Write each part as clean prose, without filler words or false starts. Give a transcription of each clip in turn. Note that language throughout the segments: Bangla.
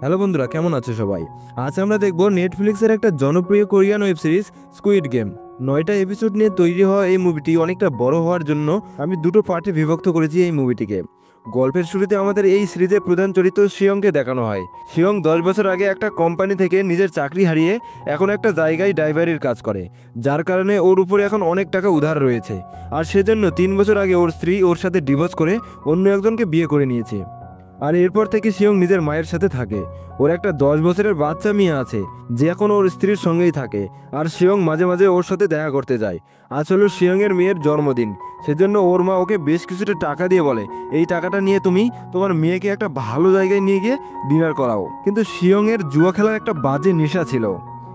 হ্যালো বন্ধুরা, কেমন আছো সবাই? আজ আমরা দেখব নেটফ্লিক্সের একটা জনপ্রিয় Korean web series Squid Game. 9টা এপিসোড নিয়ে তৈরি হওয়া এই মুভিটি অনেকটা বড় হওয়ার জন্য আমি দুটো পার্টে বিভক্ত করেছি এই মুভিটিকে। গল্পের শুরুতে আমাদের এই সিরিজের প্রধান চরিত্র শিয়ংকে দেখানো হয়। শিয়ং 10 বছর আগে একটা কোম্পানি থেকে নিজের চাকরি হারিয়ে এখন একটা জায়গায় ড্রাইভারির কাজ করে, যার কারণে ওর উপরে এখন অনেক টাকা উধার রয়েছে। আর সেজন্য 3 বছর আগে ওর স্ত্রী ওর সাথে ডিভোর্স করে অন্য একজনকে বিয়ে করে নিয়েছে। আর এরপর থেকে শিয়ং নিজের মায়ের সাথে থাকে। ওর একটা 10 বছরের বাচ্চা মেয়ে আছে যে এখন ওর স্ত্রীর সঙ্গেই থাকে। আর শিয়ং মাঝে মাঝে ওর সাথে দেখা করতে যায়। আসলে শিয়ংয়ের মেয়ের জন্মদিন, সেজন্য ওর মা ওকে বেশ কিছুটা টাকা দিয়ে বলে, এই টাকাটা নিয়ে তুমি তোমার মেয়েকে একটা ভালো জায়গায় নিয়ে গিয়ে ডিনার করাও। কিন্তু শিয়ংয়ের জুয়া খেলার একটা বাজে নেশা ছিল।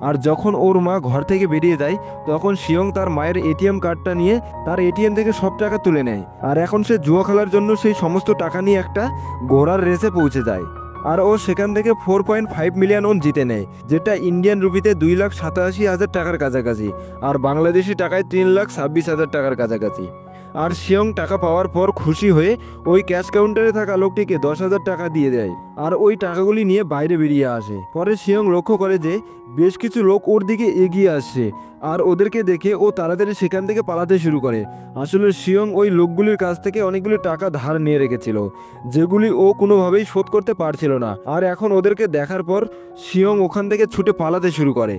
আর যখন ওর মা ঘর থেকে বেরিয়ে যায় তখন শিয়ং তার মায়ের এটিএম কার্ডটা নিয়ে তার এটিএম থেকে সব টাকা তুলে নেয়। আর এখন সে জুয়া খেলার জন্য সেই সমস্ত টাকা নিয়ে একটা ঘোড়ার রেসে পৌঁছে যায়। আর ও সেখান থেকে 4.5 মিলিয়ন ওন জিতে নেয়, যেটা ইন্ডিয়ান রুপিতে 2,87,000 টাকার কাছাকাছি, আর বাংলাদেশি টাকায় 3,26,000 টাকার কাছাকাছি। আর শিয়ং টাকা পাওয়ার পর খুশি হয়ে ওই ক্যাশ কাউন্টারে থাকা লোকটিকে 10,000 টাকা দিয়ে দেয়। আর ওই টাকাগুলি নিয়ে বাইরে বেরিয়ে আসে। পরে শিয়ং লক্ষ্য করে যে বেশ কিছু লোক ওর দিকে এগিয়ে আসছে, আর ওদেরকে দেখে ও তাড়াতাড়ি সেখান থেকে পালাতে শুরু করে। আসলে শিয়ং ওই লোকগুলির কাছ থেকে অনেকগুলি টাকা ধার নিয়ে রেখেছিল, যেগুলি ও কোনোভাবেই শোধ করতে পারছিল না। আর এখন ওদেরকে দেখার পর শিয়ং ওখান থেকে ছুটে পালাতে শুরু করে।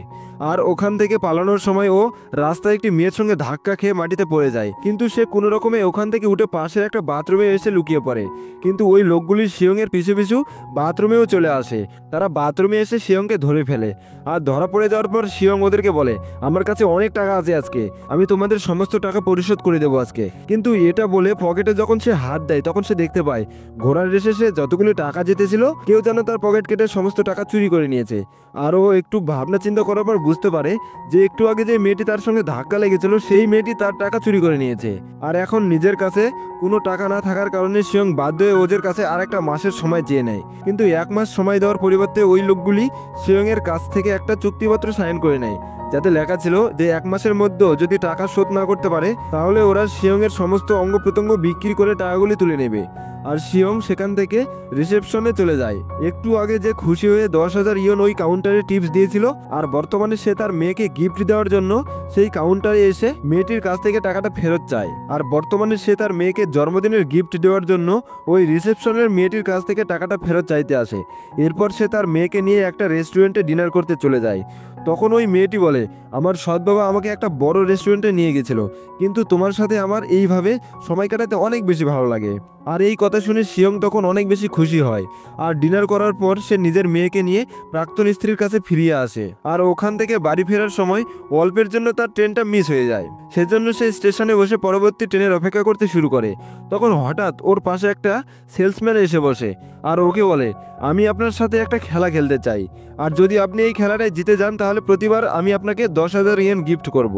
আর ওখান থেকে পালানোর সময় ও রাস্তায় একটি মেয়ের সঙ্গে ধাক্কা খেয়ে মাটিতে পড়ে যায়, কিন্তু সে কোনো রকমে ওখান থেকে উঠে পাশের একটা বাথরুমে এসে লুকিয়ে পড়ে। কিন্তু ওই লোকগুলি শিয়ংয়ের পিছু পিছু বাথরুমেও চলে আসে। তারা বাথরুমে এসে শিয়ংকে ধরে ফেলে। আর ধরা পড়ে যাওয়ার পর শিয়ং ওদেরকে বলে, আমার কাছে অনেক টাকা আছে, আজকে আমি তোমাদের সমস্ত টাকা পরিশোধ করে দেবো আজকে। কিন্তু এটা বলে পকেটে যখন সে হাত দেয় তখন সে দেখতে পায় ঘোড়ার রেসে সে যতগুলো টাকা জিতেছিল কেউ যেন তার পকেট কেটে সমস্ত টাকা চুরি করে নিয়েছে। আর ও একটু ভাবনা চিন্তা করার পর বুঝতে পারে যে একটু আগে যে মেয়েটি তার সঙ্গে ধাক্কা লেগেছিল সেই মেয়েটি তার টাকা চুরি করে নিয়েছে। আর এখন নিজের কাছে কোনো টাকা না থাকার কারণে শিয়ং বাধ্য হয়ে ওদের কাছে আর একটা মাসের সময় চেয়ে নেয়। কিন্তু 1 মাস সময় দেওয়ার পরিবর্তে ওই লোকগুলি শিয়ংয়ের কাছ থেকে একটা চুক্তিপত্র সাইন করে নেয়, যাতে লেখা ছিল যে 1 মাসের মধ্যে যদি টাকা শোধ না করতে পারে তাহলে ওরা শিয়ংয়ের সমস্ত অঙ্গ প্রত্যঙ্গ বিক্রি করে টাকাগুলি তুলে নেবে। আর শিয়ং সেখান থেকে রিসেপশনে চলে যায়। একটু আগে যে খুশি হয়ে 10,000 ইয়ন ওই কাউন্টারে টিপস দিয়েছিল, আর বর্তমানে সে তার মেয়েকে গিফট দেওয়ার জন্য সেই কাউন্টারে এসে মেয়েটির কাছ থেকে টাকাটা ফেরত চায়। আর বর্তমানে সে তার মেয়েকে জন্মদিনের গিফট দেওয়ার জন্য ওই রিসেপশনের মেয়েটির কাছ থেকে টাকাটা ফেরত চাইতে আসে। এরপর সে তার মেয়েকে নিয়ে একটা রেস্টুরেন্টে ডিনার করতে চলে যায়। তখন ওই মেয়েটি বলে, আমার সৎ বাবা আমাকে একটা বড় রেস্টুরেন্টে নিয়ে গেছিল, কিন্তু তোমার সাথে আমার এইভাবে সময় কাটাতে অনেক বেশি ভালো লাগে। আর এই কথা শুনে শিয়ং তখন অনেক বেশি খুশি হয়। আর ডিনার করার পর সে নিজের মেয়েকে নিয়ে প্রাক্তন স্ত্রীর কাছে ফিরিয়ে আসে। আর ওখান থেকে বাড়ি ফেরার সময় অল্পের জন্য তার ট্রেনটা মিস হয়ে যায়। সেজন্য সে স্টেশনে বসে পরবর্তী ট্রেনের অপেক্ষা করতে শুরু করে। তখন হঠাৎ ওর পাশে একটা সেলসম্যান এসে বসে আর ওকে বলে, আমি আপনার সাথে একটা খেলা খেলতে চাই, আর যদি আপনি এই খেলাটায় জিতে যান তাহলে প্রতিবার আমি আপনাকে 10,000 ইয়েন গিফট করব,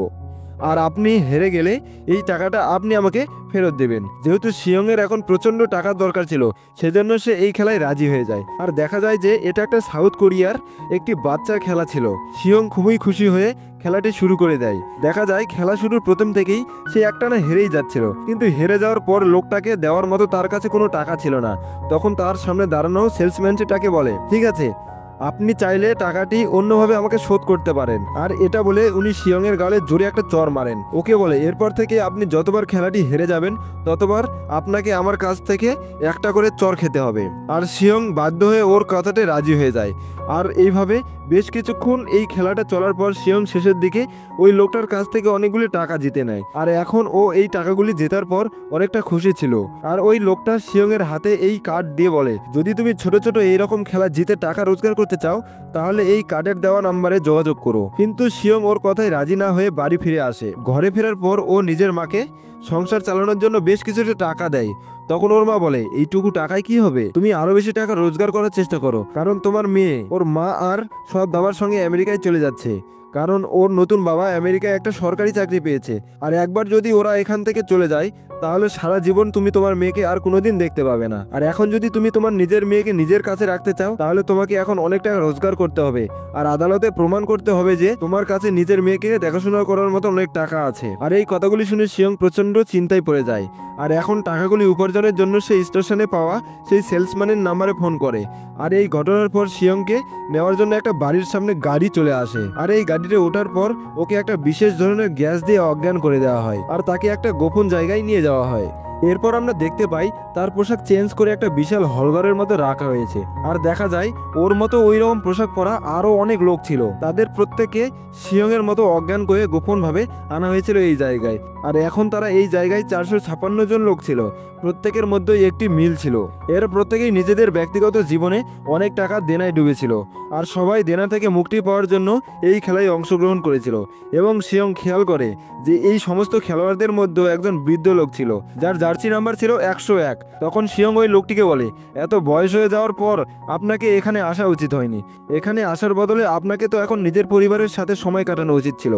আর আপনি হেরে গেলে এই টাকাটা আপনি আমাকে ফেরত দেবেন। যেহেতু শিয়ংয়ের এখন প্রচণ্ড টাকার দরকার ছিল, সেজন্য সে এই খেলায় রাজি হয়ে যায়। আর দেখা যায় যে এটা একটা সাউথ কোরিয়ার একটি বাচ্চার খেলা ছিল। শিয়ং খুবই খুশি হয়ে খেলাটি শুরু করে দেয়। দেখা যায় খেলা শুরুর প্রথম থেকেই সে একটানা হেরেই যাচ্ছিল, কিন্তু হেরে যাওয়ার পর লোকটাকে দেওয়ার মতো তার কাছে কোনো টাকা ছিল না। তখন তার সামনে দাঁড়ানো সেলসম্যানটি তাকে বলে, ঠিক আছে, আপনি চাইলে টাকাটি অন্যভাবে আমাকে শোধ করতে পারেন। আর এটা বলে উনি শিয়ংয়ের গালে জোরে একটা চর মারেন। ওকে বলে, এরপর থেকে আপনি যতবার খেলাটি হেরে যাবেন ততবার আপনাকে আমার কাছ থেকে একটা করে চর খেতে হবে। আর শিয়ং বাধ্য হয়ে ওর কথাতে রাজি হয়ে যায়। আর এইভাবে বেশ কিছুক্ষণ এই খেলাটা চলার পর শিয়ং শেষের দিকে ওই লোকটার কাছ থেকে অনেকগুলি টাকা জিতে নেয়। আর এখন ও এই টাকাগুলি জেতার পর অনেকটা খুশি ছিল। আর ওই লোকটা শিয়ংয়ের হাতে এই কার্ড দিয়ে বলে, যদি তুমি ছোট ছোট এইরকম খেলা জিতে টাকা রোজগার করতে চাও তাহলে এই কার্ডের দেওয়া নাম্বারে যোগাযোগ করো। কিন্তু শিয়ং ওর কথায় রাজি না হয়ে বাড়ি ফিরে আসে। ঘরে ফেরার পর ও নিজের মাকে সংসার চালানোর জন্য বেশ কিছুটা টাকা দেয়। তখন ওর মা বলে, এইটুকু টাকায় কি হবে, তুমি আরো বেশি টাকা রোজগার করার চেষ্টা করো, কারণ তোমার মেয়ে ওর মা আর সৎ বাবার সঙ্গে আমেরিকায় চলে যাচ্ছে। কারণ ওর নতুন বাবা আমেরিকায় একটা সরকারি চাকরি পেয়েছে। আর একবার যদি ওরা এখান থেকে চলে যায় তাহলে সারা জীবন তুমি তোমার মেয়েকে আর কোনোদিন দেখতে পাবে না। আর এখন যদি তুমি তোমার নিজের মেয়েকে নিজের কাছে রাখতে চাও তাহলে তোমাকে এখন অনেক টাকা রোজগার করতে হবে আর আদালতে প্রমাণ করতে হবে যে তোমার কাছে নিজের মেয়েকে দেখাশোনা করার মতো অনেক টাকা আছে। আর এই কথাগুলি শুনে শিয়ং প্রচন্ড চিন্তায় পড়ে যায়। আর এখন টাকাগুলি উপার্জনের জন্য সেই স্টেশনে পাওয়া সেই সেলসম্যানের নাম্বারে ফোন করে। আর এই ঘটনার পর শিয়ংকে নেওয়ার জন্য একটা বাড়ির সামনে গাড়ি চলে আসে। আর এই গাড়িতে ওঠার পর ওকে একটা বিশেষ ধরনের গ্যাস দিয়ে অজ্ঞান করে দেওয়া হয় আর তাকে একটা গোপন জায়গায় নিয়ে যাওয়া হয়। এরপর আমরা দেখতে পাই তার পোশাক চেঞ্জ করে একটা বিশাল হলঘরের মধ্যে রাখা হয়েছে। আর দেখা যায় ওর মতো ওই রকম পোশাক পরা আরো অনেক লোক ছিল, তাদের প্রত্যেকে শিয়ং এর মতো অজ্ঞান করে গোপনভাবে আনা হয়েছিল এই জায়গায়। আর এখন তারা এই জায়গায় 456 জন লোক ছিল, প্রত্যেকের মধ্যে একটি মিল ছিল। এর প্রত্যেকেই নিজেদের ব্যক্তিগত জীবনে অনেক টাকা দেনায় ডুবেছিল আর সবাই দেনা থেকে মুক্তি পাওয়ার জন্য এই খেলায় অংশগ্রহণ করেছিল। এবং শিয়ং খেয়াল করে যে এই সমস্ত খেলোয়াড়দের মধ্যে একজন বৃদ্ধ লোক ছিল যার জার্সি নাম্বার ছিল 101। তখন শিয়ং ওই লোকটিকে বলে, এত বয়স হয়ে যাওয়ার পর আপনাকে এখানে আসা উচিত হয়নি, এখানে আসার বদলে আপনাকে তো এখন নিজের পরিবারের সাথে সময় কাটানো উচিত ছিল।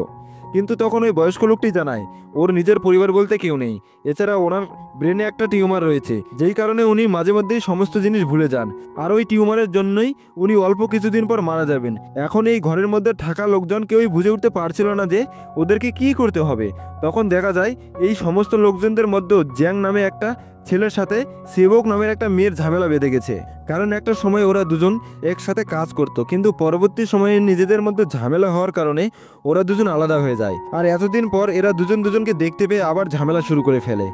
কিন্তু তখন ওই বয়স্ক লোকটি জানায় ওর নিজের পরিবার বলতে কেউ নেই, এছাড়া ওনার ব্রেনে একটা টিউমার রয়েছে যেই কারণে উনি মাঝে মধ্যেই সমস্ত জিনিস ভুলে যান। আর ওই টিউমারের জন্যই উনি অল্প কিছুদিন পর মারা যাবেন। এখন এই ঘরের মধ্যে থাকা লোকজন কেউই বুঝে উঠতে পারছিল না যে ওদেরকে কি করতে হবে। তখন দেখা যায় এই সমস্ত লোকজনদের মধ্যে জ্যাং নামে একটা ছেলের সাথে সেবক নামের একটা মেয়ের ঝামেলা বেঁধে গেছে। কারণ একটা সময় ওরা দুজন একসাথে কাজ করত, কিন্তু পরবর্তী সময়ে নিজেদের মধ্যে ঝামেলা হওয়ার কারণে ওরা দুজন আলাদা হয়ে যায়। আর এতদিন পর এরা দুজন দুজনকে দেখতে পেয়ে আবার ঝামেলা শুরু করে ফেলে।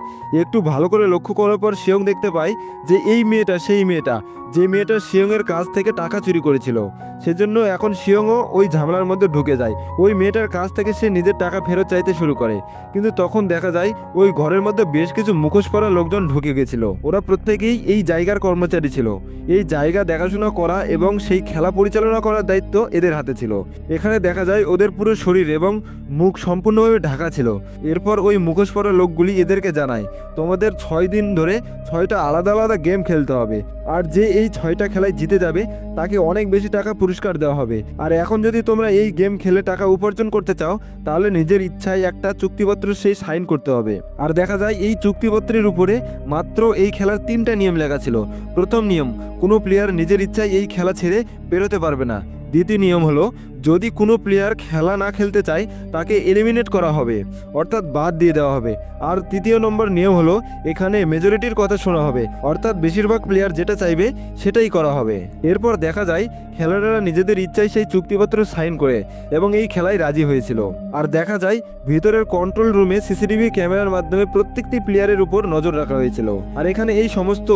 একটু ভালো করে লক্ষ্য করার পর শিয়ং দেখতে পায় যে এই মেয়েটা সেই মেয়েটা যে মেয়েটা শিয়ংয়ের কাছ থেকে টাকা চুরি করেছিল। সেজন্য এখন শিয়ংও ওই ঝামেলার মধ্যে ঢুকে যায়। ওই মেয়েটার কাছ থেকে সে নিজের টাকা ফেরত চাইতে শুরু করে। কিন্তু তখন দেখা যায় ওই ঘরের মধ্যে বেশ কিছু মুখোশ পরা লোকজন ঢুকে গেছিল। ওরা প্রত্যেকেই এই জায়গার কর্মচারী ছিল। এই জায়গা দেখাশোনা করা এবং সেই খেলা পরিচালনা করার দায়িত্ব এদের হাতে ছিল। এখানে দেখা যায় ওদের পুরো শরীর এবং মুখ সম্পূর্ণভাবে ঢাকা ছিল। এরপর ওই মুখোশ পরা লোকগুলি এদেরকে জানায় তোমাদের 6 দিন ধরে 6টা আলাদা আলাদা গেম খেলতে হবে, আর যে এই 6টা খেলায় জিতে যাবে তাকে অনেক বেশি টাকা পুরস্কার দেওয়া হবে। আর এখন যদি তোমরা এই গেম খেলে টাকা উপার্জন করতে চাও তাহলে নিজের ইচ্ছায় একটা চুক্তিপত্র সেই সাইন করতে হবে। আর দেখা যায় এই চুক্তিপত্রের উপরে মাত্র এই খেলার 3টা নিয়ম লেখা ছিল। প্রথম নিয়ম, কোনো প্লেয়ার নিজের ইচ্ছায় এই খেলা ছেড়ে বেরোতে পারবে না। দ্বিতীয় নিয়ম হলো যদি কোনো প্লেয়ার খেলা না খেলতে চায় তাকে এলিমিনেট করা হবে, অর্থাৎ বাদ দিয়ে দেওয়া হবে। আর তৃতীয় নম্বর নিয়ম হলো এখানে মেজরিটির কথা শোনা হবে, অর্থাৎ বেশিরভাগ প্লেয়ার যেটা চাইবে সেটাই করা হবে। এরপর দেখা যায় খেলোয়াড়রা নিজেদের ইচ্ছায় সেই চুক্তিপত্র সাইন করে এবং এই খেলায় রাজি হয়েছিল। আর দেখা যায় ভিতরের কন্ট্রোল রুমে সিসিটিভি ক্যামেরার মাধ্যমে প্রত্যেকটি প্লেয়ারের উপর নজর রাখা হয়েছিল। আর এখানে এই সমস্ত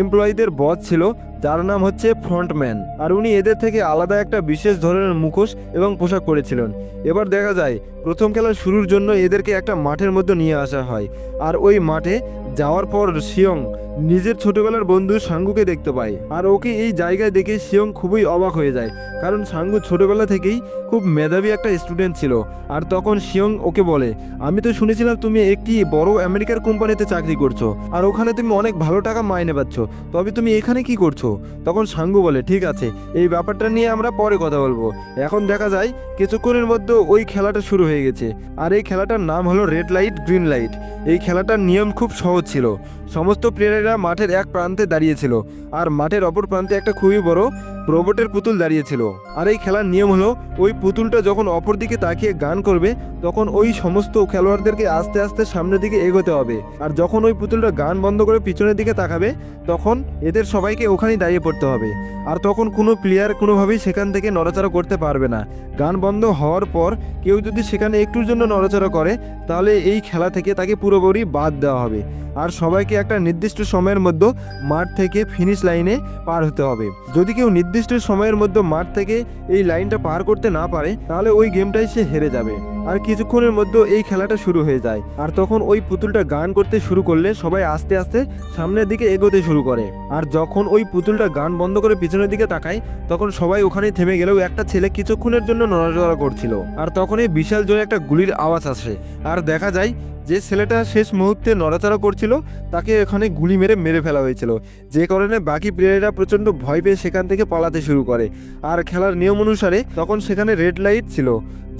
এমপ্লয়ীদের বস ছিল যার নাম হচ্ছে ফ্রন্টম্যান। আর উনি এদের থেকে আলাদা একটা বিশেষ ধরনের মুখোশ এবং পোশাক পরেছিলেন। এবার দেখা যায় প্রথম খেলা শুরুর জন্য এদেরকে একটা মাঠের মধ্যে নিয়ে আসা হয়। আর ওই মাঠে যাওয়ার পর শিয়ং নিজের ছোটবেলার বন্ধু সাঙ্গুকে দেখতে পায়। আর ওকে এই জায়গায় দেখে শিয়ং খুবই অবাক হয়ে যায়, কারণ সাঙ্গু ছোটবেলা থেকেই খুব মেধাবী একটা স্টুডেন্ট ছিল। আর তখন শিয়ং ওকে বলে, আমি তো শুনেছিলাম তুমি একটি বড় আমেরিকার কোম্পানিতে চাকরি করছো আর ওখানে তুমি অনেক ভালো টাকা মাইনে পাচ্ছ, তবে তুমি এখানে কি করছো? তখন সাঙ্গু বলে, ঠিক আছে, এই ব্যাপারটা নিয়ে আমরা পরে কথা বলবো। এখন দেখা যায় কিছুক্ষণের মধ্যে ওই খেলাটা শুরু হয়ে গেছে। আর এই খেলাটার নাম হলো রেড লাইট গ্রিন লাইট। এই খেলাটার নিয়ম খুব সহজ ছিল। সমস্ত প্লেয়ারেরা মাঠের এক প্রান্তে দাঁড়িয়েছিল আর মাঠের অপর প্রান্তে একটা খুবই বড় রোবটের পুতুল দাঁড়িয়েছিল। আর এই খেলার নিয়ম হলো ওই পুতুলটা যখন অপর দিকে তাকিয়ে গান করবে তখন ওই সমস্ত খেলোয়াড়দেরকে আস্তে আস্তে সামনের দিকে এগোতে হবে। আর যখন ওই পুতুলটা গান বন্ধ করে পিছনের দিকে তাকাবে তখন এদের সবাইকে ওখানেই দাঁড়িয়ে পড়তে হবে। আর তখন কোনো প্লেয়ার কোনোভাবেই সেখান থেকে নড়াচড়া করতে পারবে না। গান বন্ধ হওয়ার পর কেউ যদি সেখানে একটুর জন্য নড়াচড়া করে তাহলে এই খেলা থেকে তাকে পুরোপুরি বাদ দেওয়া হবে। আর সবাইকে একটা নির্দিষ্ট সময়ের মধ্যে মাঠ থেকে ফিনিশ লাইনে পার হতে হবে। যদি কেউ নির্দিষ্ট সময়ের মধ্যে মাঠ থেকে এই লাইনটা পার করতে না পারে তাহলে ওই গেমটাই সে হেরে যাবে। আর কিছুক্ষণের মধ্যে এই খেলাটা শুরু হয়ে যায়। আর তখন ওই পুতুলটা গান করতে শুরু করলে সবাই আস্তে আস্তে সামনের দিকে এগোতে শুরু করে। আর যখন ওই পুতুলটা গান বন্ধ করে পিছনের দিকে তাকায় তখন সবাই ওখানেই থেমে গেলেও একটা ছেলে কিছুক্ষণের জন্য নড়াচড়া করছিল। আর তখনই বিশাল জোরে একটা গুলির আওয়াজ আসে। আর দেখা যায় যে ছেলেটা শেষ মুহূর্তে নড়াচড়া করছিল তাকে এখানে গুলি মেরে ফেলা হয়েছিল, যে কারণে বাকি প্লেয়াররা প্রচণ্ড ভয় পেয়ে সেখান থেকে পালাতে শুরু করে। আর খেলার নিয়ম অনুসারে তখন সেখানে রেড লাইট ছিল,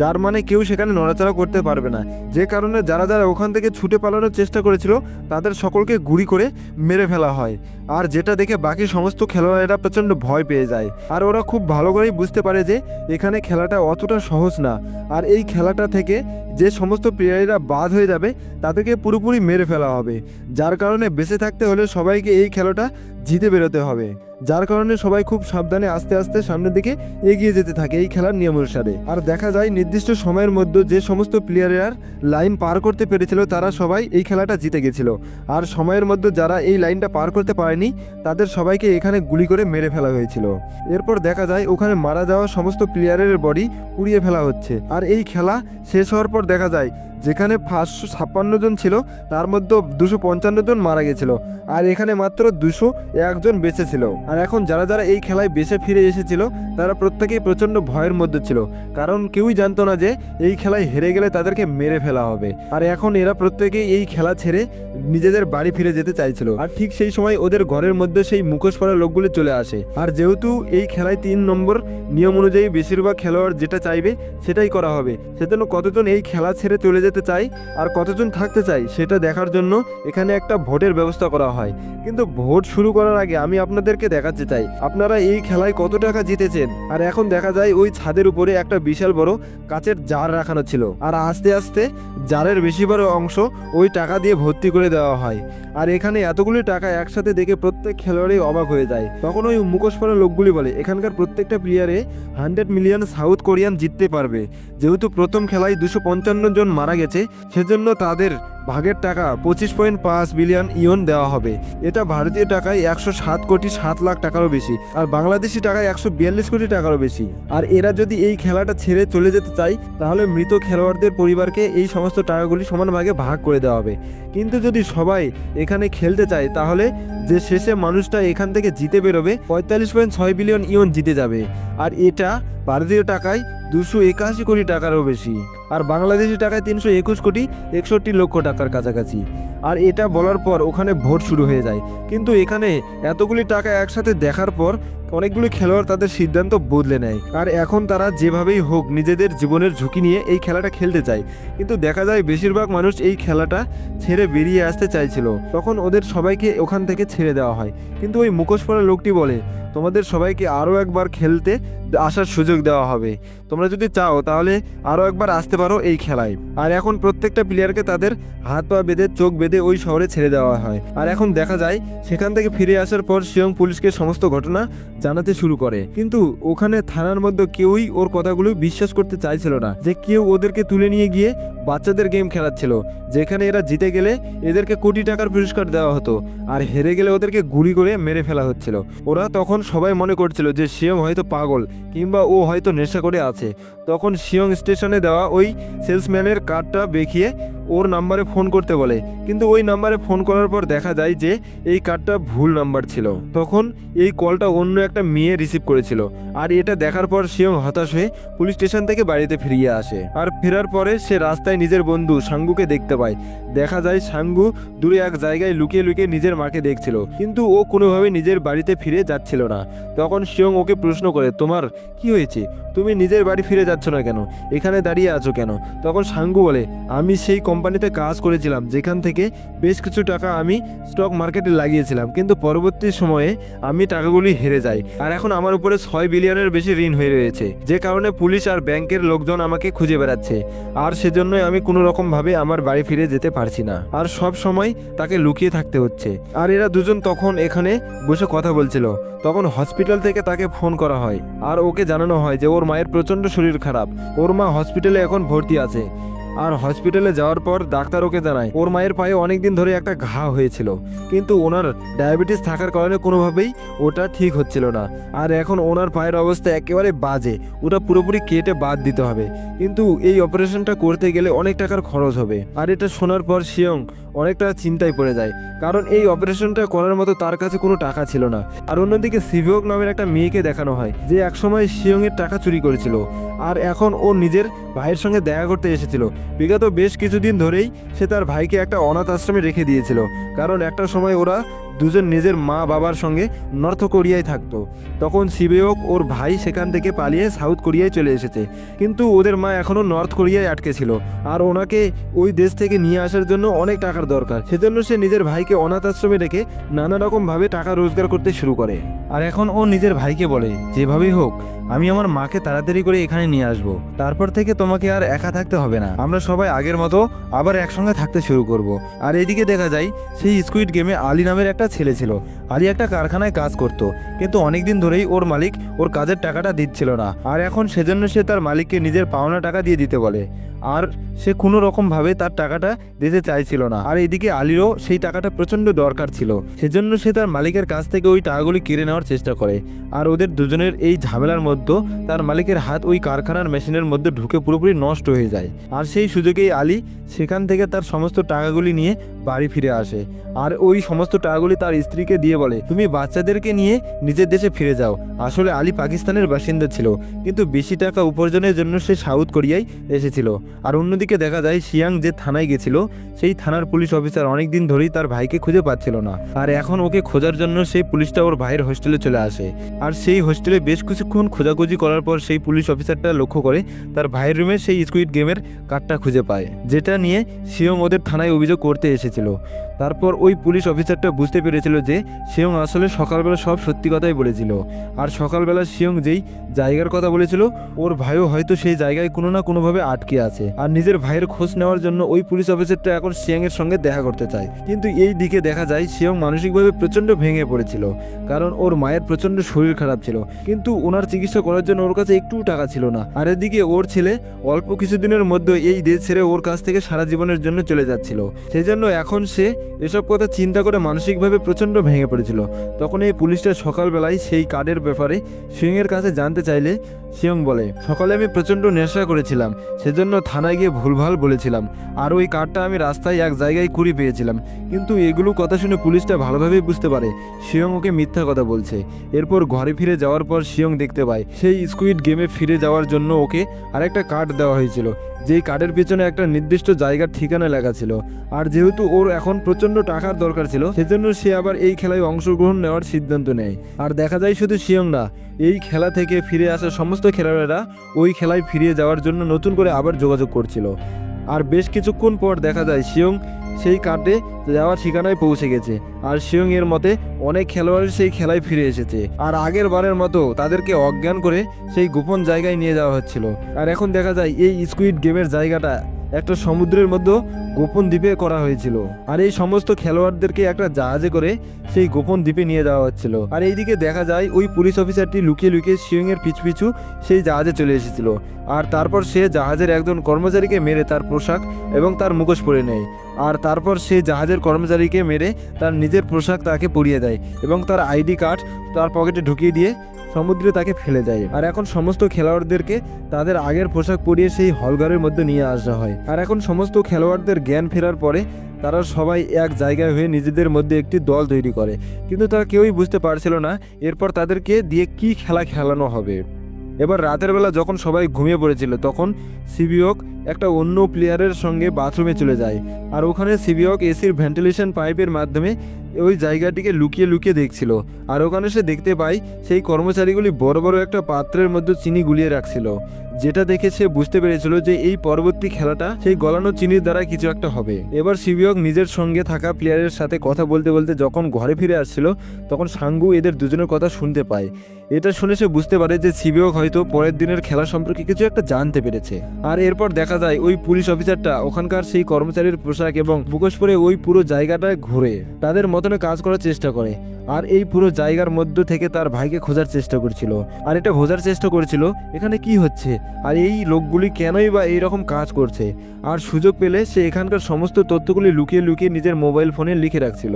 যার মানে কেউ সেখানে নড়াচড়া করতে পারবে না, যে কারণে যারা যারা ওখান থেকে ছুটে পালানোর চেষ্টা করেছিল তাদের সকলকে গুলি করে মেরে ফেলা হয়। আর যেটা দেখে বাকি সমস্ত খেলোয়াড়েরা প্রচণ্ড ভয় পেয়ে যায়, আর ওরা খুব ভালো করেই বুঝতে পারে যে এখানে খেলাটা অতটা সহজ না, আর এই খেলাটা থেকে যে সমস্ত প্লেয়াররা বাদ হয়ে যাবে তাদেরকে পুরোপুরি মেরে ফেলা হবে। যার কারণে বেঁচে থাকতে হলে সবাইকে এই খেলাটা জিতে বেরোতে হবে, যার কারণে সবাই খুব সাবধানে আস্তে আস্তে সামনের দিকে এগিয়ে যেতে থাকে এই খেলার নিয়ম অনুসারে। আর দেখা যায় নির্দিষ্ট সময়ের মধ্যে যে সমস্ত প্লেয়াররা লাইন পার করতে পেরেছিল তারা সবাই এই খেলাটা জিতে গেছিল, আর সময়ের মধ্যে যারা এই লাইনটা পার করতে পারেনি তাদের সবাইকে এখানে গুলি করে মেরে ফেলা হয়েছিল। এরপর দেখা যায় ওখানে মারা যাওয়া সমস্ত প্লেয়ারের বডি পুড়িয়ে ফেলা হচ্ছে। আর এই খেলা শেষ হওয়ার পর দেখা যায় যেখানে 556 জন ছিল তার মধ্যে 255 জন মারা গেছিল, আর এখানে মাত্র 201 জন বেঁচে ছিল। আর এখন যারা যারা এই খেলায় বেঁচে ফিরে এসেছিল তারা প্রত্যেকেই প্রচণ্ড ভয়ের মধ্যে ছিল, কারণ কেউই জানতো না যে এই খেলায় হেরে গেলে তাদেরকে মেরে ফেলা হবে। আর এখন এরা প্রত্যেকেই এই খেলা ছেড়ে নিজেদের বাড়ি ফিরে যেতে চাইছিল। আর ঠিক সেই সময় ওদের ঘরের মধ্যে সেই মুখোশ পরা লোকগুলি চলে আসে। আর যেহেতু এই খেলায় 3 নম্বর নিয়ম অনুযায়ী বেশিরভাগ খেলোয়াড় যেটা চাইবে সেটাই করা হবে, সেজন্য কতজন এই খেলা ছেড়ে চলে যেতে চায় আর কতজন থাকতে চায় সেটা দেখার জন্য এখানে একটা ভোটের ব্যবস্থা করা হয়। কিন্তু ভোট শুরু করার আগে আমি আপনাদেরকে দেখাতে চাই আপনারা এই খেলায় কত টাকা জিতেছেন। আর এখন দেখা যায় ওই ছাদের উপরে একটা বিশাল বড় কাচের জার রাখানো ছিল, আর আস্তে আস্তে জারের বেশি বড় অংশ ওই টাকা দিয়ে ভর্তি করে দেওয়া হয়। আর এখানে এতগুলি টাকা একসাথে দেখে প্রত্যেক খেলোয়াড়ই অবাক হয়ে যায়। তখন ওই মুখোশ পরা লোকগুলি বলে এখানকার প্রত্যেকটা প্লেয়ারে 100 মিলিয়ন সাউথ কোরিয়ান জিততে পারবে। যেহেতু প্রথম খেলায় 255 জন মারা গেছে সেজন্য তাদের ভাগের টাকা 25.5 বিলিয়ন ইয়ন দেওয়া হবে। এটা ভারতীয় টাকায় 107 কোটি 7 লাখ টাকারও বেশি, আর বাংলাদেশি টাকায় 142 কোটি টাকারও বেশি। আর এরা যদি এই খেলাটা ছেড়ে চলে যেতে চায় তাহলে মৃত খেলোয়াড়দের পরিবারকে এই সমস্ত টাকাগুলি সমান ভাগে ভাগ করে দেওয়া হবে। কিন্তু যদি সবাই এখানে খেলতে চায় তাহলে যে শেষে মানুষটা এখান থেকে জিতে বেরোবে 45.6 বিলিয়ন ইয়ন জিতে যাবে, আর এটা ভারতীয় টাকায় 281 কোটি টাকারও বেশি, আর বাংলাদেশি টাকায় 321 কোটি 61 লক্ষ টাকার কাছাকাছি। আর এটা বলার পর ওখানে ভোট শুরু হয়ে যায়। কিন্তু এখানে এতগুলি টাকা একসাথে দেখার পর অনেকগুলো খেলোয়াড় তাদের সিদ্ধান্ত বদলে নেয়, আর এখন তারা যেভাবেই হোক নিজেদের জীবনের ঝুঁকি নিয়ে এই খেলাটা খেলতে চায়। কিন্তু দেখা যায় বেশিরভাগ মানুষ এই খেলাটা ছেড়ে বেরিয়ে আসতে চাইছিল, তখন ওদের সবাইকে ওখান থেকে ছেড়ে দেওয়া হয়। কিন্তু ওই মুখোশ পরা লোকটি বলে তোমাদের সবাইকে আরও একবার খেলতে আসার সুযোগ দেওয়া হবে, তোমরা যদি চাও তাহলে আরও একবার আসতে পারো এই খেলায়। আর এখন প্রত্যেকটা প্লেয়ারকে তাদের হাত পা বেঁধে চোখ বেঁধে ওই শহরে ছেড়ে দেওয়া হয়। আর এখন দেখা যায় সেখান থেকে ফিরে আসার পর শিয়ং পুলিশকে সমস্ত ঘটনা জানাতে শুরু করে। কিন্তু ওখানে থানার মধ্যে কেউই ওর কথাগুলো বিশ্বাস করতে চাইছিল না যে কেউ ওদেরকে তুলে নিয়ে গিয়ে বাচ্চাদের গেম খেলাচ্ছিল, যেখানে এরা জিতে গেলে এদেরকে কোটি টাকার পুরস্কার দেওয়া হতো, আর হেরে গেলে ওদেরকে গুলি করে মেরে ফেলা হচ্ছিল। ওরা তখন সবাই মনে করছিল যে শিয়ং হয়তো পাগল কিংবা ও হয়তো নেশা করে আছে। তখন শিয়ং স্টেশনে দেওয়া ওই সেলসম্যানের কার্ডটা দেখিয়ে ওর নাম্বারে ফোন করতে বলে, কিন্তু ওই নাম্বারে ফোন করার পর দেখা যায় যে এই কার্ডটা ভুল নাম্বার ছিল। তখন এই কলটা অন্য একটা মেয়ে রিসিভ করেছিল, আর এটা দেখার পর শিয়ং হতাশ হয়ে পুলিশ স্টেশন থেকে বাড়িতে ফিরিয়ে আসে। আর ফেরার পরে সে রাস্তায় নিজের বন্ধু সাঙ্গুকে দেখতে পায়। দেখা যায় সাঙ্গু দূরে এক জায়গায় লুকিয়ে লুকিয়ে নিজের মাকে দেখছিল, কিন্তু ও কোনোভাবে নিজের বাড়িতে ফিরে যাচ্ছিল না। তখন শিয়ং ওকে প্রশ্ন করে তোমার কি হয়েছে, তুমি নিজের বাড়ি ফিরে যাচ্ছ না কেন, এখানে দাঁড়িয়ে আছো কেন? তখন সাঙ্গু বলে আমি সেই কোম্পানিতে কাজ করেছিলাম যেখান থেকে বেশ কিছু টাকা আমি স্টক মার্কেটে লাগিয়েছিলাম, কিন্তু পরবর্তী সময়ে আমি টাকাগুলি হেরে যাই, আর এখন আমার উপরে 6 বিলিয়নের বেশি ঋণ হয়ে রয়েছে, যে কারণে পুলিশ আর ব্যাংকের লোকজন আমাকে খুঁজে বেড়াচ্ছে, আর সেজন্যই আমি কোনো রকম ভাবে আমার বাড়ি ফিরে যেতে পারছি না, আর সব সময় তাকে লুকিয়ে থাকতে হচ্ছে। আর এরা দুজন তখন এখানে বসে কথা বলছিল। তখন হসপিটাল থেকে তাকে ফোন করা হয়, আর ওকে জানানো হয় যে ওর মায়ের প্রচণ্ড শরীর খারাপ, ওর মা হসপিটালে এখন ভর্তি আছে। আর হসপিটালে যাওয়ার পর ডাক্তার ওকে জানায় ওর মায়ের পায়ে অনেকদিন ধরে একটা ঘা হয়েছিল, কিন্তু ওনার ডায়াবেটিস থাকার কারণে কোনোভাবেই ওটা ঠিক হচ্ছিল না, আর এখন ওনার পায়ের অবস্থা একেবারে বাজে, ওটা পুরোপুরি কেটে বাদ দিতে হবে, কিন্তু এই অপারেশনটা করতে গেলে অনেক টাকার খরচ হবে। আর এটা শোনার পর শিয়ং অনেকটা চিন্তায় পড়ে যায়, কারণ এই অপারেশনটা করার মতো তার কাছে কোনো টাকা ছিল না। আর অন্যদিকে সিভিওক নামের একটা মেয়েকে দেখানো হয় যে একসময় শিয়ংয়ের টাকা চুরি করেছিল, আর এখন ও নিজের ভাইয়ের সঙ্গে দেখা করতে এসেছিল, বিগত বেশ কিছুদিন ধরেই সে তার ভাইকে একটা অনাথ আশ্রমে রেখে দিয়েছিল, কারণ একটা সময় ওরা দুজন নিজের মা বাবার সঙ্গে নর্থ কোরিয়ায় থাকতো। তখন সিবিওক ওর ভাই সেখান থেকে পালিয়ে সাউথ কোরিয়ায় চলে এসেছে, কিন্তু ওদের মা এখনও নর্থ কোরিয়ায় আটকে ছিল আর ওনাকে ওই দেশ থেকে নিয়ে আসার জন্য অনেক টাকার দরকার। সেজন্য সে নিজের ভাইকে অনাথ আশ্রমে রেখে নানা রকমভাবে টাকা রোজগার করতে শুরু করে। আর এখন ও নিজের ভাইকে বলে, যেভাবেই হোক আমি আমার মাকে তাড়াতাড়ি করে এখানে নিয়ে আসবো, তারপর থেকে তোমাকে আর একা থাকতে হবে না, আমরা সবাই আগের মতো আবার একসঙ্গে থাকতে শুরু করব। আর এদিকে দেখা যায় সেই স্কুইড গেমে আলী নামের একটা ছেলে ছিল। আলী একটা কারখানায় কাজ করত, কিন্তু অনেকদিন ধরেই ওর মালিক ওর কাজের টাকাটা দিচ্ছিল না। আর এখন সেজন্য সে তার মালিককে নিজের পাওনা টাকা দিয়ে দিতে বলে, আর সে কোনো রকমভাবে তার টাকাটা দিতে চাইছিল না। আর এদিকে আলীরও সেই টাকাটা প্রচণ্ড দরকার ছিল, সেজন্য সে তার মালিকের কাছ থেকে ওই টাকাগুলি কেড়ে নেওয়ার চেষ্টা করে। আর ওদের দুজনের এই ঝামেলার মধ্যে তার মালিকের হাত ওই কারখানার মেশিনের মধ্যে ঢুকে পুরোপুরি নষ্ট হয়ে যায়। আর সেই সুযোগেই আলী সেখান থেকে তার সমস্ত টাকাগুলি নিয়ে বাড়ি ফিরে আসে। আর ওই সমস্ত টাকাগুলি তার স্ত্রীকে দিয়ে বলে, তুমি বাচ্চাদেরকে নিয়ে নিজের দেশে ফিরে যাও। আসলে আলী পাকিস্তানের বাসিন্দা ছিল, কিন্তু বেশি টাকা উপার্জনের জন্য সে সাউথ কোরিয়ায় এসেছিল। আর অন্যদিকে দেখা যায় শিয়াং যে থানায় গেছিল, সেই থানার পুলিশ অফিসার অনেকদিন ধরেই তার ভাইকে খুঁজে পাচ্ছিল না। আর এখন ওকে খোঁজার জন্য সেই পুলিশটা ওর ভাইয়ের হোস্টেলে চলে আসে। আর সেই হোস্টেলে বেশ কিছুক্ষণ খোঁজাখুঁজি করার পর সেই পুলিশ অফিসারটা লক্ষ্য করে তার ভাইয়ের রুমে সেই স্কুইড গেমের কার্ডটা খুঁজে পায়, যেটা নিয়ে শিয়ং ওদের থানায় অভিযোগ করতে এসেছিল। তারপর ওই পুলিশ অফিসারটা বুঝতে পেরেছিল যে শিয়ং আসলে সকালবেলা সব সত্যি কথাই বলেছিল। আর সকালবেলা শিয়ং যেই জায়গার কথা বলেছিল, ওর ভাইও হয়তো সেই জায়গায় কোনো না কোনোভাবে আটকে আছে। আর নিজের ভাইয়ের খোঁজ নেওয়ার জন্য ওই পুলিশ অফিসারটা এখন শিয়ংয়ের সঙ্গে দেখা করতে চায়। কিন্তু এই দিকে দেখা যায় শিয়ং মানসিকভাবে প্রচণ্ড ভেঙে পড়েছিল, কারণ ওর মায়ের প্রচণ্ড শরীর খারাপ ছিল, কিন্তু ওনার চিকিৎসা করার জন্য ওর কাছে একটু টাকা ছিল না। আর এদিকে ওর ছেলে অল্প কিছুদিনের মধ্যে এই দেশ ছেড়ে ওর কাছ থেকে সারা জীবনের জন্য চলে যাচ্ছিল। সেই জন্য এখন সে এসব কথা চিন্তা করে মানসিকভাবে প্রচণ্ড ভেঙে পড়েছিল। তখন এই পুলিশটা সকালবেলায় সেই কার্ডের ব্যাপারে শিয়ংয়ের কাছে জানতে চাইলে শিয়ং বলে, সকালে আমি প্রচণ্ড নেশা করেছিলাম, সেজন্য থানায় গিয়ে ভুলভাল বলেছিলাম। আর ওই কার্ডটা আমি রাস্তায় এক জায়গায় কুড়ি পেয়েছিলাম। কিন্তু এগুলো কথা শুনে পুলিশটা ভালোভাবেই বুঝতে পারে শিয়ং ওকে মিথ্যা কথা বলছে। এরপর ঘরে ফিরে যাওয়ার পর শিয়ং দেখতে পায় সেই স্কুইড গেমে ফিরে যাওয়ার জন্য ওকে আরেকটা কার্ড দেওয়া হয়েছিল, যেই কার্ডের পিছনে একটা নির্দিষ্ট জায়গার ঠিকানা লেখা ছিল। আর যেহেতু ওর এখন প্রচণ্ড টাকার দরকার ছিল, সেজন্য সে আবার এই খেলায় অংশগ্রহণ নেওয়ার সিদ্ধান্ত নেয়। আর দেখা যায় শুধু শিয়ং না, এই খেলা থেকে ফিরে আসা সমস্ত খেলোয়াড়েরা ওই খেলায় ফিরে যাওয়ার জন্য নতুন করে আবার যোগাযোগ করছিল। আর বেশ কিছুক্ষণ পর দেখা যায় শিয়ং সেই কার্ডে যাওয়ার ঠিকানায় পৌঁছে গেছে। আর শিয়ং এর মতে অনেক খেলোয়াড় সেই খেলায় ফিরে এসেছে। আর আগের বারের মতো তাদেরকে অজ্ঞান করে সেই গোপন জায়গায় নিয়ে যাওয়া হচ্ছিল। আর এখন দেখা যায় এই স্কুইড গেমের জায়গাটা একটা সমুদ্রের মধ্যে গোপন দ্বীপে করা হয়েছিল। আর এই সমস্ত খেলোয়াড়দেরকে একটা জাহাজে করে সেই গোপন দ্বীপে নিয়ে যাওয়া হচ্ছিল। আর এইদিকে দেখা যায় ওই পুলিশ অফিসারটি লুকিয়ে লুকিয়ে শিয়ং এর পিছু সেই জাহাজে চলে এসেছিল। আর তারপর সে জাহাজের একজন কর্মচারীকে মেরে তার পোশাক এবং তার মুখোশ পরে নেয়। আর তারপর সে জাহাজের কর্মচারীকে মেরে তার নিজের পোশাক তাকে পরিয়ে দেয় এবং তার আইডি কার্ড তার পকেটে ঢুকিয়ে দিয়ে সমুদ্রে তাকে ফেলে দেয়। আর এখন সমস্ত খেলোয়াড়দেরকে তাদের আগের পোশাক পরিয়ে সেই হলঘরের মধ্যে নিয়ে আসা হয়। আর এখন সমস্ত খেলোয়াড়দের জ্ঞান ফেরার পরে তারা সবাই এক জায়গায় হয়ে নিজেদের মধ্যে একটি দল তৈরি করে, কিন্তু তারা কেউই বুঝতে পারছিল না এরপর তাদেরকে দিয়ে কি খেলা খেলানো হবে। এবার রাতের বেলা যখন সবাই ঘুমিয়ে পড়েছিল, তখন সিবিওক একটা অন্য প্লেয়ারের সঙ্গে বাথরুমে চলে যায়। আর ওখানে সিবিওক এসির ভেন্টিলেশন পাইপের মাধ্যমে ওই জায়গাটিকে লুকিয়ে লুকিয়ে দেখছিল। আর ওখানে সে দেখতে পায় সেই কর্মচারীগুলি বড় বড় একটা পাত্রের মধ্যে চিনি গুলিয়ে রাখছিল, যেটা দেখে সে বুঝতে পেরেছিল যে এই পরবর্তী খেলাটা সেই গলানো চিনির দ্বারা কিছু একটা হবে। এবার সিবিওক নিজের সঙ্গে থাকা প্লেয়ারের সাথে কথা বলতে বলতে যখন ঘরে ফিরে আসছিল, তখন সাঙ্গু এদের দুজনের কথা শুনতে পায়। এটা শুনে সে বুঝতে পারে যে সিবিওক হয়তো পরের দিনের খেলা সম্পর্কে কিছু একটা জানতে পেরেছে। আর এরপর দেখা যায় ওই পুলিশ অফিসারটা ওখানকার সেই কর্মচারীর পোশাক এবং মুখোশ পরে ওই পুরো জায়গাটায় ঘুরে তাদের মতনে কাজ করার চেষ্টা করে। আর এই পুরো জায়গার মধ্য থেকে তার ভাইকে খোঁজার চেষ্টা করছিল। আর এটা বোঝার চেষ্টা করছিল এখানে কি হচ্ছে, আর এই লোকগুলি কেনই বা এইরকম কাজ করছে। আর সুযোগ পেলে সে এখানকার সমস্ত তথ্যগুলি লুকিয়ে লুকিয়ে নিজের মোবাইল ফোনে লিখে রাখছিল।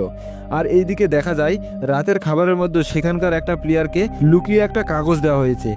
আর এইদিকে দেখা যায় রাতের খাবারের মধ্যে সেখানকার একটা প্লেয়ারকে লুকিয়ে একটা কাগজ দেওয়া হয়েছে,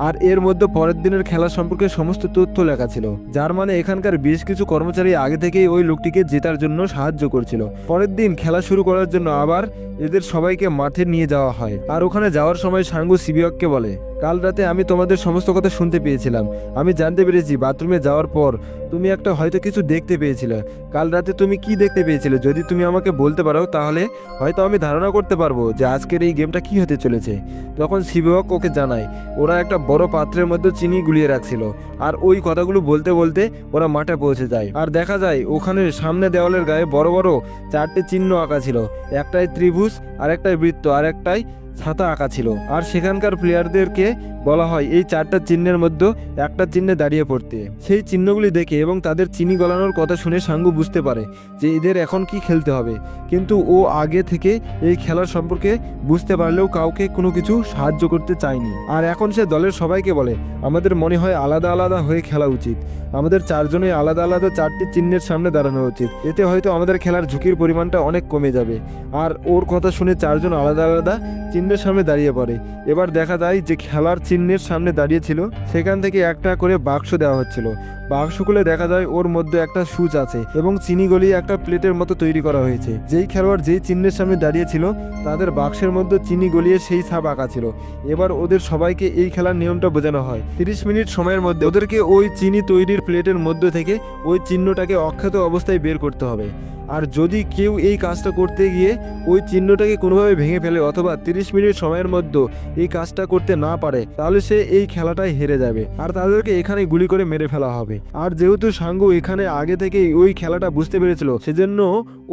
আর এর মধ্যে পরের দিনের খেলা সম্পর্কে সমস্ত তথ্য লেখা ছিল, যার মানে এখানকার বেশ কিছু কর্মচারী আগে থেকেই ওই লোকটিকে জেতার জন্য সাহায্য করছিল। পরের দিন খেলা শুরু করার জন্য আবার এদের সবাইকে মাঠে নিয়ে যাওয়া হয়। আর ওখানে যাওয়ার সময় সাঙ্গু সিবিয়ককে বলে, কাল রাতে আমি তোমাদের সমস্ত কথা শুনতে পেয়েছিলাম। আমি জানতে পেরেছি বাথরুমে যাওয়ার পর তুমি একটা হয়তো কিছু দেখতে পেয়েছিলে। কাল রাতে তুমি কি দেখতে পেয়েছিলে? যদি তুমি আমাকে বলতে পারো তাহলে হয়তো আমি ধারণা করতে পারবো যে আজকের এই গেমটা কি হতে চলেছে। তখন সিবিয়ক ওকে জানায় ওরা একটা বড় পাত্রের মধ্যে চিনি গুলিয়ে রাখছিল। আর ওই কথাগুলো বলতে বলতে ওরা মাঠে পৌঁছে যায়। আর দেখা যায় ওখানে সামনে দেওয়ালের গায়ে বড় বড় 4টে চিহ্ন আঁকা ছিল, একটাই ত্রিভুজ, আর একটাই বৃত্ত, আর একটাই ছাতা আঁকা ছিল। আর সেখানকার প্লেয়ারদেরকে বলা হয় এই 4টা চিহ্নের মধ্যে একটা চিহ্নে দাঁড়িয়ে পড়তে। সেই চিহ্নগুলি দেখে এবং তাদের চিনি গলানোর কথা শুনে সাঙ্গু বুঝতে পারে যে এদের এখন কি খেলতে হবে। কিন্তু ও আগে থেকে এই খেলার সম্পর্কে বুঝতে পারলেও কাউকে কোনো কিছু সাহায্য করতে চায়নি। আর এখন সে দলের সবাইকে বলে আমাদের মনে হয় আলাদা আলাদা হয়ে খেলা উচিত। আমাদের 4 জনেই আলাদা আলাদা 4টি চিহ্নের সামনে দাঁড়ানো উচিত। এতে হয়তো আমাদের খেলার ঝুঁকির পরিমাণটা অনেক কমে যাবে। আর ওর কথা শুনে 4 জন আলাদা আলাদা চিহ্নের সামনে দাঁড়িয়ে পড়ে। এবার দেখা যায় যে খেলার চিহ্নের সামনে দাঁড়িয়েছিল সেখান থেকে একটা করে বাক্স দেওয়া হচ্ছিল। বাক্স খুলে দেখা যায় ওর মধ্যে একটা সুচ আছে এবং চিনি গলিয়ে একটা প্লেটের মতো তৈরি করা হয়েছে। যেই খেলোয়াড় যেই চিহ্নের সামনে দাঁড়িয়েছিল তাদের বাক্সের মধ্যে চিনি গলিয়ে সেই ছাপ আঁকা ছিল। এবার ওদের সবাইকে এই খেলার নিয়মটা বোঝানো হয়। 30 মিনিট সময়ের মধ্যে ওদেরকে ওই চিনি তৈরির প্লেটের মধ্যে থেকে ওই চিহ্নটাকে অক্ষত অবস্থায় বের করতে হবে। আর যদি কেউ এই কাজটা করতে গিয়ে ওই চিহ্নটাকে কোনোভাবে ভেঙে ফেলে অথবা 30 মিনিট সময়ের মধ্যে এই কাজটা করতে না পারে তাহলে সে এই খেলাটাই হেরে যাবে আর তাদেরকে এখানে গুলি করে মেরে ফেলা হবে। আর যেহেতু সাঙ্গু এখানে আগে থেকেই ওই খেলাটা বুঝতে পেরেছিল সেজন্য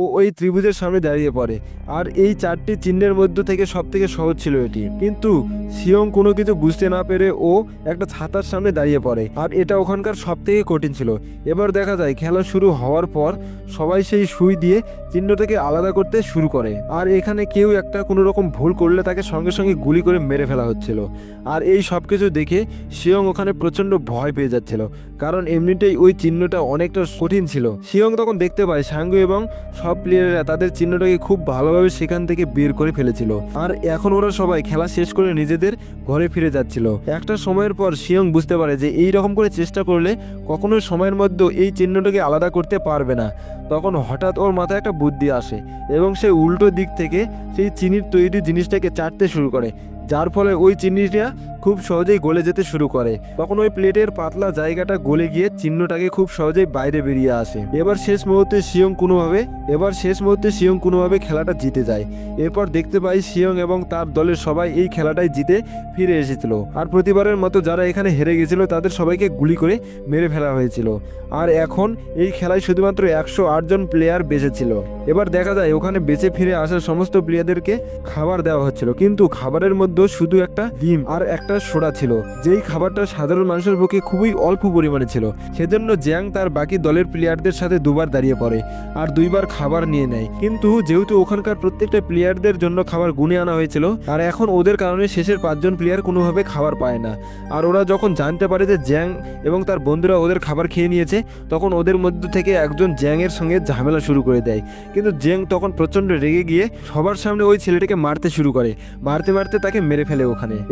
ও ওই ত্রিভুজের সামনে দাঁড়িয়ে পড়ে। আর এই 4টি চিহ্নের মধ্যে থেকে সব থেকে সহজ ছিল এটি। কিন্তু সিয়ং কোনো কিছু বুঝতে না পেরে ও একটা ছাতার সামনে দাঁড়িয়ে পড়ে আর এটা ওখানকার সব থেকে কঠিন ছিল। এবার দেখা যায় খেলা শুরু হওয়ার পর সবাই সেই সুই দিয়ে চিহ্নটাকে আলাদা করতে শুরু করে। আর এখানে কেউ একটা কোনো রকম ভুল করলে তাকে সঙ্গে সঙ্গে গুলি করে মেরে ফেলা হচ্ছিল। আর এই সব কিছু দেখে সিয়ং ওখানে প্রচণ্ড ভয় পেয়ে যাচ্ছিল, কারণ এমনিতেই ওই চিহ্নটা অনেকটা কঠিন ছিল। সিয়ং তখন দেখতে পায় সাঙ্গু এবং সব প্লেয়াররা তাদের চিহ্নটাকে খুব ভালোভাবে সেখান থেকে বের করে ফেলেছিল। আর এখন ওরা সবাই খেলা শেষ করে নিজেদের ঘরে ফিরে যাচ্ছিল। একটা সময়ের পর সিয়ং বুঝতে পারে যে এই রকম করে চেষ্টা করলে কখনো সময়ের মধ্যে এই চিহ্নটাকে আলাদা করতে পারবে না। তখন হঠাৎ ওর মাথায় একটা বুদ্ধি আসে এবং সে উল্টো দিক থেকে সেই চিনির তৈরি জিনিসটাকে চাটতে শুরু করে, যার ফলে ওই চিনিটা খুব সহজেই গলে যেতে শুরু করে। তখন ওই প্লেটের পাতলা জায়গাটা গলে গিয়ে চিহ্নটাকে খুব সহজেই বাইরে বেরিয়ে আসে। এবার শেষ মুহূর্তে সিয়ং কোনোভাবে খেলাটা জিতে যায়। এরপর দেখতে পাই সিয়ং এবং তার দলের সবাই এই খেলাটাই জিতে ফিরে এসেছিল। আর প্রতিবারের মতো যারা এখানে হেরে গেছিল তাদের সবাইকে গুলি করে মেরে ফেলা হয়েছিল। আর এখন এই খেলায় শুধুমাত্র 108 জন প্লেয়ার বেঁচে ছিল। এবার দেখা যায় ওখানে বেঁচে ফিরে আসা সমস্ত প্লেয়ারদেরকে খাবার দেওয়া হচ্ছিল, কিন্তু খাবারের মধ্যে শুধু একটা ডিম আর একটা সোডা ছিল, যেই খাবারটা সাধারণ মানুষের পক্ষে খুবই অল্প পরিমাণে ছিল। সেজন্য জ্যাং তার বাকি দলের প্লেয়ারদের সাথে দুবার দাঁড়িয়ে পড়ে আর 2বার খাবার নিয়ে নেয়। কিন্তু যেহেতু ওখানকার প্রত্যেকটা প্লেয়ারদের জন্য খাবার গুনে আনা হয়েছিল আর এখন ওদের কারণে শেষের 5 জন প্লেয়ার কোনোভাবে খাবার পায় না। আর ওরা যখন জানতে পারে যে জ্যাং এবং তার বন্ধুরা ওদের খাবার খেয়ে নিয়েছে তখন ওদের মধ্য থেকে একজন জ্যাংয়ের সঙ্গে ঝামেলা শুরু করে দেয়। কিন্তু জ্যাং তখন প্রচণ্ড রেগে গিয়ে সবার সামনে ওই ছেলেটাকে মারতে শুরু করে, মারতে মারতে তাকে মেরে ফেলে।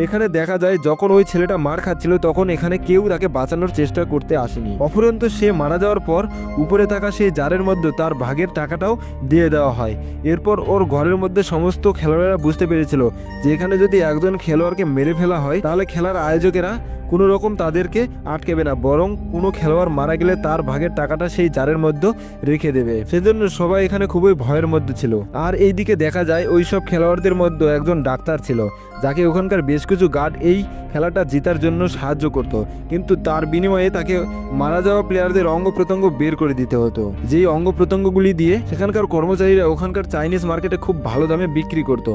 এখানে দেখা যায় যখন ওই ছেলেটা মার খাচ্ছিল তখন এখানে কেউ তাকে বাঁচানোর চেষ্টা করতে আসেনি। অপরন্ত সে মারা যাওয়ার পর উপরে থাকা সেই জারের মধ্যে তার ভাগের টাকাটাও দিয়ে দেওয়া হয়। এরপর ওর ঘরের মধ্যে সমস্ত খেলোয়াড়রা বুঝতে পেরেছিল যে এখানে যদি একজন খেলোয়াড়কে মেরে ফেলা হয় তাহলে খেলার আয়োজকেরা কোনো রকম তাদেরকে আটকেবে না, বরং কোনো খেলোয়াড় মারা গেলে তার ভাগের টাকাটা সেই জারের মধ্যে রেখে দেবে। সেজন্য সবাই এখানে খুবই ভয়ের মধ্যে ছিল। আর এইদিকে দেখা যায় ওই সব খেলোয়াড়দের মধ্যে একজন ডাক্তার ছিল যাকে ওখানকার বেশ কিছু গার্ড এই খেলাটা জেতার জন্য সাহায্য করত, কিন্তু তার বিনিময়ে তাকে মারা যাওয়া প্লেয়ারদের অঙ্গ প্রত্যঙ্গ বের করে দিতে হতো, যেই অঙ্গ প্রত্যঙ্গগুলি দিয়ে সেখানকার কর্মচারীরা ওখানকার চাইনিজ মার্কেটে খুব ভালো দামে বিক্রি করত।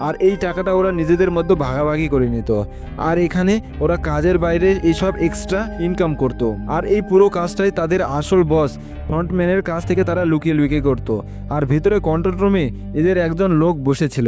আর এই টাকাটা ওরা নিজেদের মধ্যে ভাগাভাগি করে নিত। আর এখানে ওরা কাজের বাইরে এইসব এক্সট্রা ইনকাম করতো। আর এই পুরো কাজটাই তাদের আসল বস ফ্রন্টম্যানের কাছ থেকে তারা লুকিয়ে লুকিয়ে করতো। আর ভিতরে কন্ট্রোল রুমে এদের একজন লোক বসেছিল,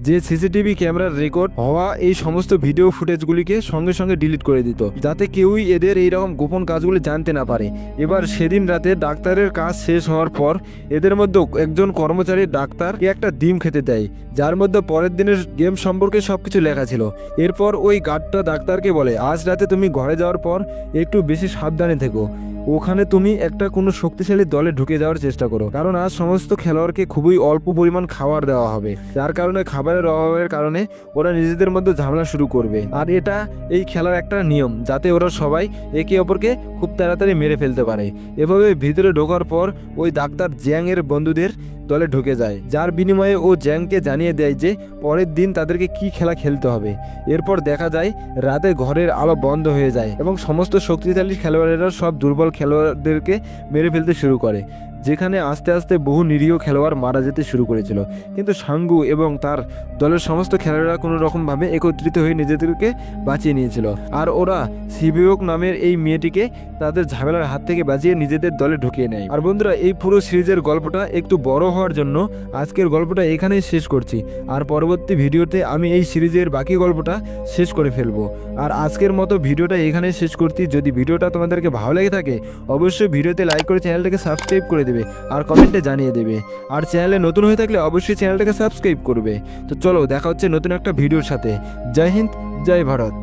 যে সিসিটিভি ক্যামেরার রেকর্ড হওয়া এই সমস্ত ভিডিও ফুটেজগুলিকে সঙ্গে সঙ্গে ডিলিট করে দিত, যাতে কেউই এদের এইরকম গোপন কাজগুলি জানতে না পারে। এবার সেদিন রাতে ডাক্তারের কাজ শেষ হওয়ার পর এদের মধ্যে একজন কর্মচারী ডাক্তারকে একটা ডিম খেতে দেয়, যার মধ্যে পরের দিনের গেম সম্পর্কে সবকিছু লেখা ছিল। এরপর ওই গার্ডটা ডাক্তারকে বলে, আজ রাতে তুমি ঘরে যাওয়ার পর একটু বেশি সাবধানে থেকো, ওখানে তুমি একটা কোনো শক্তিশালী দলে ঢুকে যাওয়ার চেষ্টা করো, কারণ আজ সমস্ত খেলোয়াড়কে খুবই অল্প পরিমাণ খাবার দেওয়া হবে, যার কারণে খাবারের অভাবের কারণে ওরা নিজেদের মধ্যে ঝামেলা শুরু করবে। আর এটা এই খেলার একটা নিয়ম, যাতে ওরা সবাই একে অপরকে খুব তাড়াতাড়ি মেরে ফেলতে পারে। এভাবে ভিতরে ঢোকার পর ওই ডাক্তার জ্যাং এর বন্ধুদের দলে ঢুকে যায়, যার বিনিময়ে ও জ্যাংকে জানিয়ে দেয় যে পরের দিন তাদেরকে কি খেলা খেলতে হবে। এরপর দেখা যায় রাতে ঘরের আলো বন্ধ হয়ে যায় এবং সমস্ত শক্তিশালী খেলোয়াড়েরা সব দুর্বল খেলোয়াড়দেরকে মেরে ফেলতে শুরু করে, যেখানে আস্তে আস্তে বহু নিরীহ খেলোয়াড় মারা যেতে শুরু করেছিল। কিন্তু সাঙ্গু এবং তার দলের সমস্ত খেলোয়াড়রা কোনো রকমভাবে একত্রিত হয়ে নিজেদেরকে বাঁচিয়ে নিয়েছিল। আর ওরা সিবিওক নামের এই মেয়েটিকে তাদের ঝামেলার হাত থেকে বাঁচিয়ে নিজেদের দলে ঢুকিয়ে নেয়। আর বন্ধুরা, এই পুরো সিরিজের গল্পটা একটু বড় হওয়ার জন্য আজকের গল্পটা এখানেই শেষ করছি। আর পরবর্তী ভিডিওতে আমি এই সিরিজের বাকি গল্পটা শেষ করে ফেলবো। আর আজকের মতো ভিডিওটা এখানেই শেষ করছি। যদি ভিডিওটা তোমাদেরকে ভালো লেগে থাকে অবশ্যই ভিডিওতে লাইক করে চ্যানেলটাকে সাবস্ক্রাইব করে দেবে আর কমেন্টে জানিয়ে দেবে। আর চ্যানেলে নতুন হয়ে থাকলে অবশ্যই চ্যানেলটাকে সাবস্ক্রাইব করবে। তো চলো, দেখা হচ্ছে নতুন একটা ভিডিওর সাথে। জয় হিন্দ, জয় ভারত।